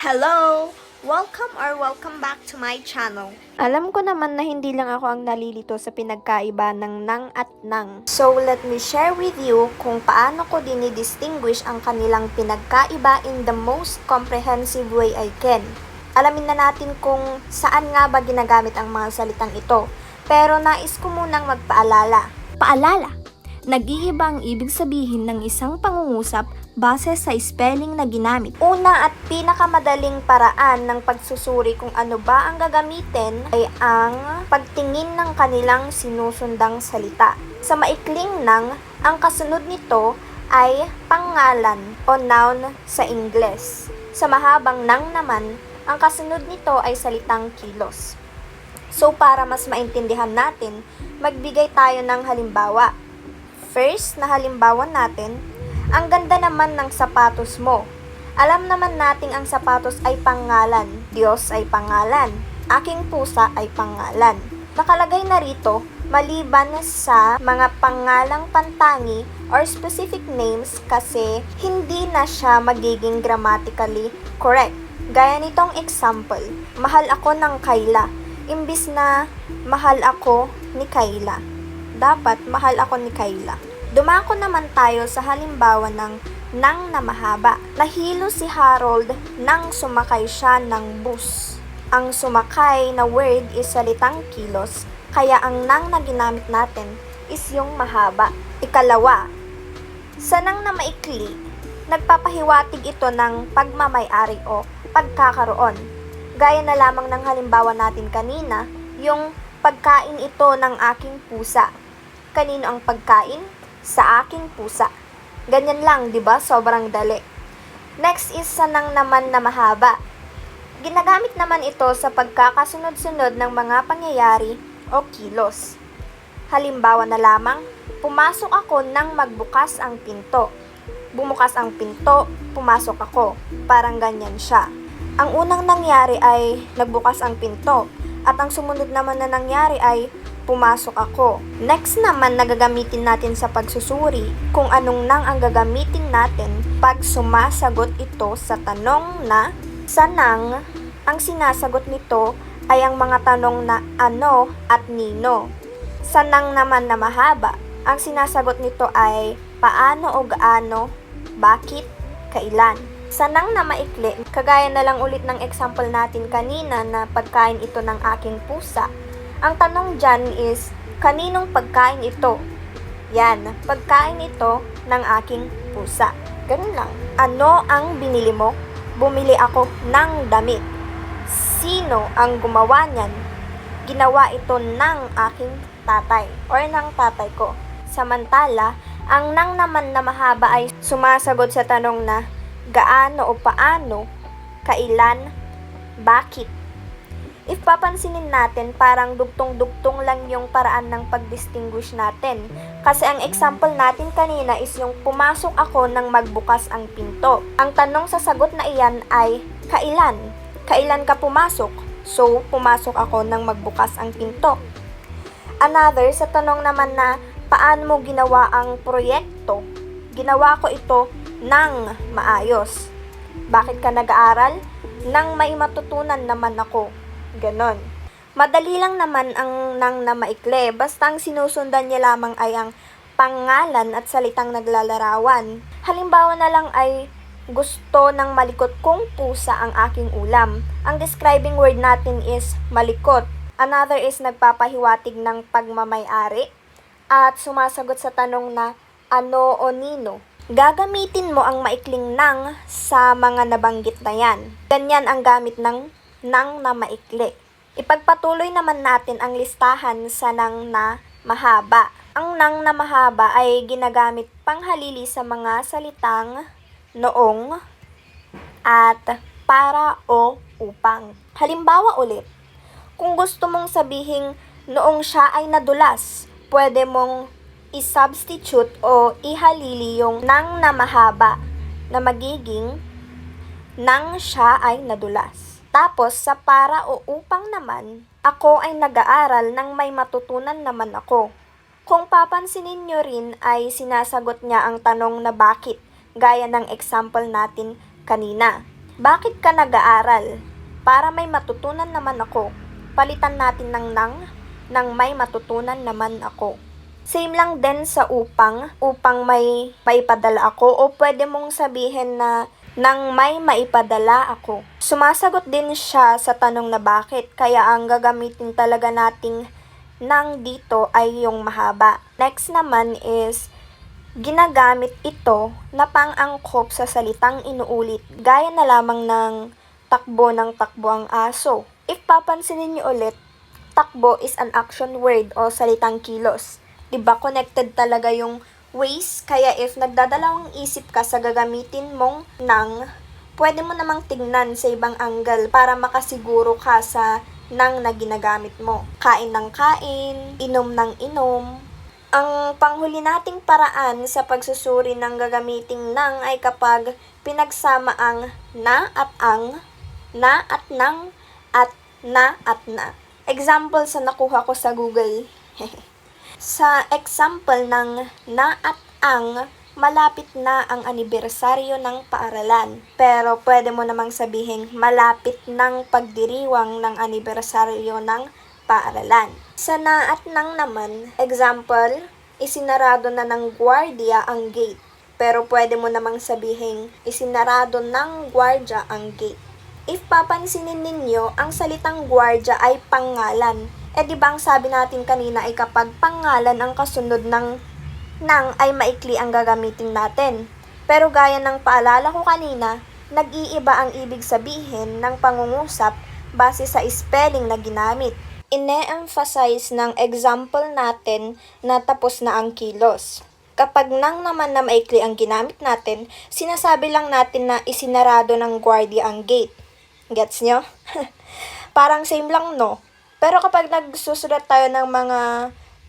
Hello! Welcome back to my channel. Alam ko naman na hindi lang ako ang nalilito sa pinagkaiba ng nang at nang. So let me share with you kung paano ko dinidistinguish ang kanilang pinagkaiba in the most comprehensive way I can. Alamin na natin kung saan nga ba ginagamit ang mga salitang ito. Pero nais ko munang magpaalala. Paalala! Nag-iiba ang ibig sabihin ng isang pangungusap base sa spelling na ginamit. Una at pinakamadaling paraan ng pagsusuri kung ano ba ang gagamitin ay ang pagtingin ng kanilang sinusundang salita. Sa maikling nang, ang kasunod nito ay pangalan o noun sa Ingles. Sa mahabang nang naman, ang kasunod nito ay salitang kilos. So para mas maintindihan natin, magbigay tayo ng halimbawa. First na halimbawa natin, ang ganda naman ng sapatos mo. Alam naman nating ang sapatos ay pangalan, Diyos ay pangalan, aking pusa ay pangalan. Nakalagay na rito, maliban sa mga pangalang pantangi or specific names kasi hindi na siya magiging grammatically correct. Gaya nitong example, mahal ako ng Kayla. Imbis na mahal ako ni Kayla, dapat mahal ako ni Kayla. Dumako naman tayo sa halimbawa ng nang na mahaba. Nahilo si Harold nang sumakay siya ng bus. Ang sumakay na word is salitang kilos, kaya ang nang na ginamit natin is yung mahaba. Ikalawa, sa nang na maikli, nagpapahiwatig ito ng pagmamay-ari o pagkakaroon. Gaya na lamang ng halimbawa natin kanina, yung pagkain ito ng aking pusa. Kanino ang pagkain? Sa aking pusa. Ganyan lang, di ba? Sobrang dali. Next is sa nang naman na mahaba. Ginagamit naman ito sa pagkakasunod-sunod ng mga pangyayari o kilos. Halimbawa na lamang, pumasok ako nang magbukas ang pinto. Bumukas ang pinto, pumasok ako. Parang ganyan siya. Ang unang nangyari ay nagbukas ang pinto at ang sumunod naman na nangyari ay pumasok ako. Next naman na gagamitin natin sa pagsusuri kung anong nang ang gagamitin natin pag sumasagot ito sa tanong na. Sa nang, ang sinasagot nito ay ang mga tanong na ano at nino. Sa nang naman na mahaba, ang sinasagot nito ay paano o gaano, bakit, kailan. Sa nang na maikli, kagaya na lang ulit ng example natin kanina na pagkain ito ng aking pusa. Ang tanong dyan is, kaninong pagkain ito? Yan, pagkain ito ng aking pusa. Ganun lang. Ano ang binili mo? Bumili ako ng damit. Sino ang gumawa niyan? Ginawa ito ng aking tatay or ng tatay ko. Samantala, ang nang naman na mahaba ay sumasagot sa tanong na gaano o paano, kailan, bakit. If papansinin natin, parang dugtong-dugtong lang yung paraan ng pag-distinguish natin. Kasi ang example natin kanina is yung pumasok ako nang magbukas ang pinto. Ang tanong sa sagot na iyan ay kailan? Kailan ka pumasok? So, pumasok ako nang magbukas ang pinto. Another, sa tanong naman na paano mo ginawa ang proyekto? Ginawa ko ito nang maayos. Bakit ka nag-aaral? Nang may matutunan naman ako. Ganon. Madali lang naman ang nang na maikli. Basta ang sinusundan niya lamang ay ang pangalan at salitang naglalarawan. Halimbawa na lang ay gusto ng malikot kong pusa ang aking ulam. Ang describing word natin is malikot. Another is nagpapahiwatig ng pagmamay-ari at sumasagot sa tanong na ano o nino. Gagamitin mo ang maikling nang sa mga nabanggit na yan. Ganyan ang gamit ng nang na maikli. Ipagpatuloy naman natin ang listahan sa nang na mahaba. Ang nang na mahaba ay ginagamit panghalili sa mga salitang noong at para o upang. Halimbawa ulit, kung gusto mong sabihing noong siya ay nadulas, pwede mong i-substitute o ihalili yung nang na mahaba na magiging nang siya ay nadulas. Tapos sa para o upang naman, ako ay nag-aaral nang may matutunan naman ako. Kung papansinin nyo rin ay sinasagot niya ang tanong na bakit, gaya ng example natin kanina. Bakit ka nag-aaral? Para may matutunan naman ako. Palitan natin ng nang may matutunan naman ako. Same lang din sa upang may maipadala ako, o pwede mong sabihin na nang may maipadala ako. Sumasagot din siya sa tanong na bakit, kaya ang gagamitin talaga nating nang dito ay yung mahaba. Next naman is, ginagamit ito na pang-angkop sa salitang inuulit, gaya na lamang ng takbo ang aso. If papansinin niyo ulit, takbo is an action word o salitang kilos. Diba, connected talaga yung ways, kaya if nagdadalawang isip ka sa gagamitin mong nang, pwede mo namang tignan sa ibang angle para makasiguro ka sa nang na ginagamit mo. Kain ng kain, inom ng inom. Ang panghuli nating paraan sa pagsusuri ng gagamiting nang ay kapag pinagsama ang na at ang, na at nang, at na at na. Example sa nakuha ko sa Google. Sa example ng na at ang, malapit na ang anibersaryo ng paaralan. Pero pwede mo namang sabihin malapit ng pagdiriwang ng anibersaryo ng paaralan. Sa na at nang naman, example, isinarado na ng gwardiya ang gate. Pero pwede mo namang sabihin isinarado ng gwardya ang gate. If papansinin ninyo, ang salitang gwardya ay pangalan. Di ba ang sabi natin kanina ay kapag pangalan ang kasunod ng nang ay maikli ang gagamitin natin. Pero gaya ng paalala ko kanina, nag-iiba ang ibig sabihin ng pangungusap base sa spelling na ginamit. Ine-emphasize ng example natin na tapos na ang kilos. Kapag nang naman na maikli ang ginamit natin, sinasabi lang natin na isinarado ng gwardiya ang gate. Gets nyo? Parang same lang, no? Pero kapag nagsusulat tayo ng mga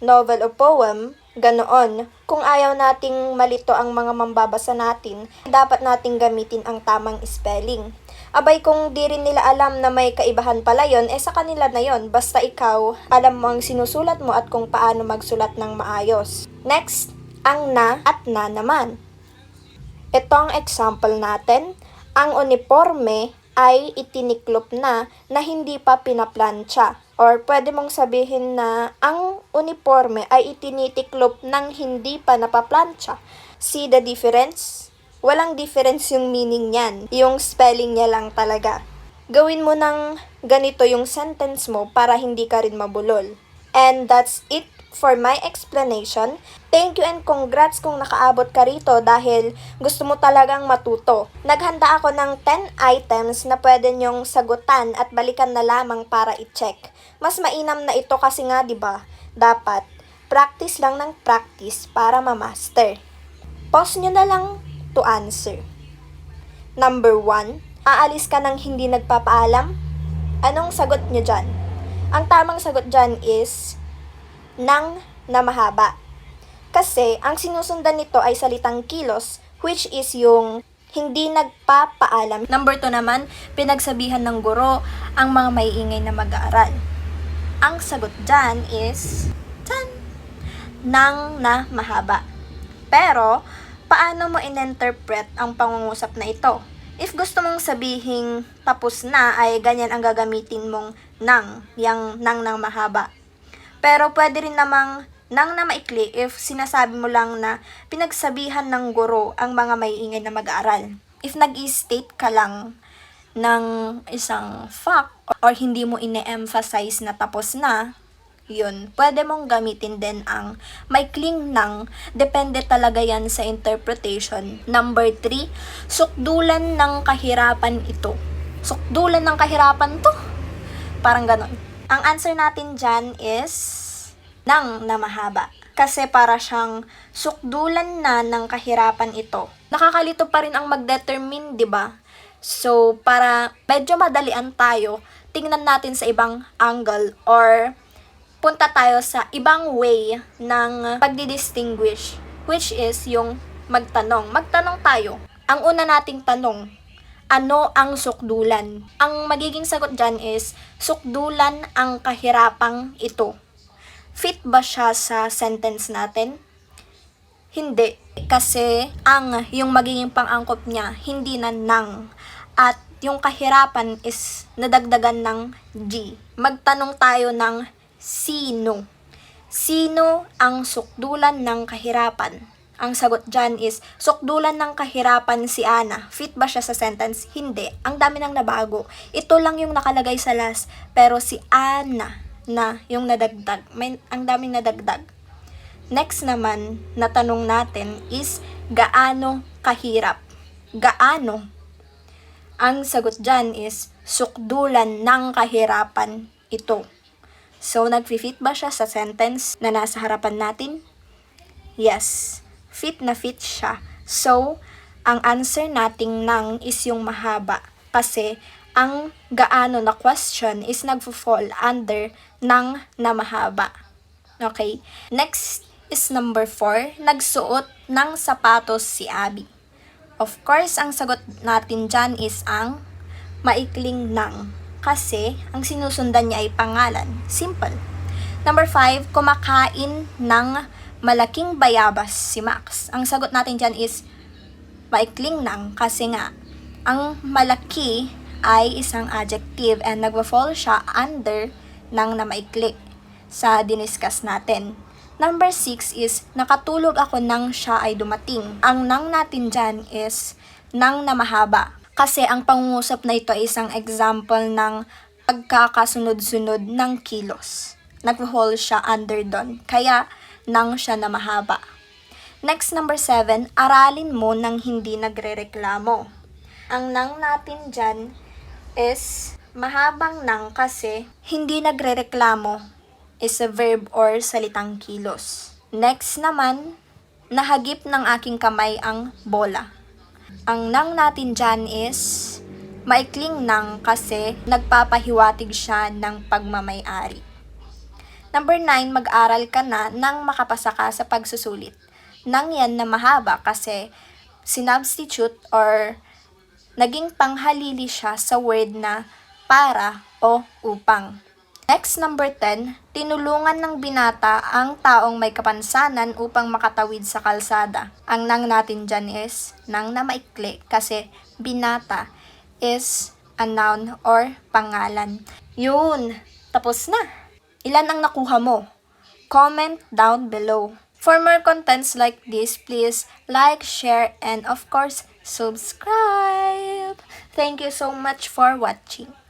novel o poem, ganoon, kung ayaw nating malito ang mga mambabasa natin, dapat nating gamitin ang tamang spelling. Abay, kung di rin nila alam na may kaibahan pala yon, sa kanila na yon. Basta ikaw, alam mo ang sinusulat mo at kung paano magsulat ng maayos. Next, ang na at na naman. Ito ang example natin. Ang uniforme ay itiniklop na hindi pa pinaplansya. Or pwede mong sabihin na ang uniforme ay itinitiklop ng hindi pa napaplansya. See the difference? Walang difference yung meaning niyan. Yung spelling niya lang talaga. Gawin mo ng ganito yung sentence mo para hindi ka rin mabulol. And that's it for my explanation. Thank you and congrats kung nakaabot ka rito dahil gusto mo talagang matuto. Naghanda ako ng 10 items na pwede nyong sagutan at balikan na lamang para i-check. Mas mainam na ito kasi nga, 'di ba? Dapat practice lang ng practice para ma-master. Pause nyo na lang to answer. Number 1, aalis ka ng hindi nagpapaalam? Anong sagot nyo dyan? Ang tamang sagot dyan is nang na mahaba. Kasi ang sinusundan nito ay salitang kilos, which is yung hindi nagpapaalam. Number 2 naman, pinagsabihan ng guro ang mga maiingay na mag-aaral. Ang sagot dyan is nang na mahaba. Pero, paano mo in-interpret ang pangungusap na ito? If gusto mong sabihin tapos na, ay ganyan ang gagamitin mong nang, yang nang mahaba. Pero pwede rin namang nang na maikli if sinasabi mo lang na pinagsabihan ng guro ang mga maiingay na mag-aaral. If nag-i-state ka lang ng isang fact or hindi mo ine-emphasize na tapos na, yun, pwede mong gamitin din ang maikling nang, depende talaga yan sa interpretation. Number 3, sukdulan ng kahirapan ito. Sukdulan ng kahirapan to? Parang ganon. Ang answer natin dyan is nang na mahaba. Kasi para siyang sukdulan na ng kahirapan ito. Nakakalito pa rin ang mag-determine, di ba? So, para medyo madalian tayo, tingnan natin sa ibang angle or punta tayo sa ibang way ng pagdi-distinguish, which is yung magtanong. Magtanong tayo. Ang una nating tanong, ano ang sukdulan? Ang magiging sagot dyan is, sukdulan ang kahirapang ito. Fit ba siya sa sentence natin? Hindi. Kasi ang yung magiging pang-angkop niya, hindi na nang. At yung kahirapan is nadagdagan ng G. Magtanong tayo ng sino. Sino ang sukdulan ng kahirapan? Ang sagot dyan is, sukdulan ng kahirapan si Ana. Fit ba siya sa sentence? Hindi. Ang dami nang nabago. Ito lang yung nakalagay sa last. Pero si Ana na yung nadagdag. Ang daming nadagdag. Next naman na tanong natin is, gaano kahirap? Gaano? Ang sagot dyan is, sukdulan ng kahirapan ito. So, nag-fit ba siya sa sentence na nasa harapan natin? Yes. Fit na fit siya. So, ang answer nating nang is yung mahaba. Kasi, ang gaano na question is nagfo-fall under nang na mahaba. Okay? Next is number 4. Nagsuot ng sapatos si Abby. Of course, ang sagot natin dyan is ang maikling nang. Kasi, ang sinusundan niya ay pangalan. Simple. Number 5, kumakain ng malaking bayabas si Max. Ang sagot natin dyan is maikling nang kasi nga, ang malaki ay isang adjective and nagwa-fall siya under nang na maikli sa diniscuss natin. Number 6 is, nakatulog ako nang siya ay dumating. Ang nang natin dyan is nang na mahaba. Kasi ang pangungusap na ito ay isang example ng pagkakasunod-sunod ng kilos. Nag-hold siya under doon. Kaya, nang siya na mahaba. Next, number 7, aralin mo nang hindi nagrereklamo. Ang nang natin dyan is mahabang nang kasi hindi nagrereklamo is a verb or salitang kilos. Next naman, nahagip ng aking kamay ang bola. Ang nang natin dyan is maikling nang kasi nagpapahiwatig siya ng pagmamay-ari. Number 9, mag-aral ka na nang makapasa ka sa pagsusulit. Nang yan na mahaba kasi sinubstitute or naging panghalili siya sa word na para o upang. Next, number 10, tinulungan ng binata ang taong may kapansanan upang makatawid sa kalsada. Ang nang natin dyan is nang na maikli kasi binata is a noun or pangalan. Yun, tapos na. Ilan ang nakuha mo? Comment down below. For more contents like this, please like, share, and of course, subscribe. Thank you so much for watching.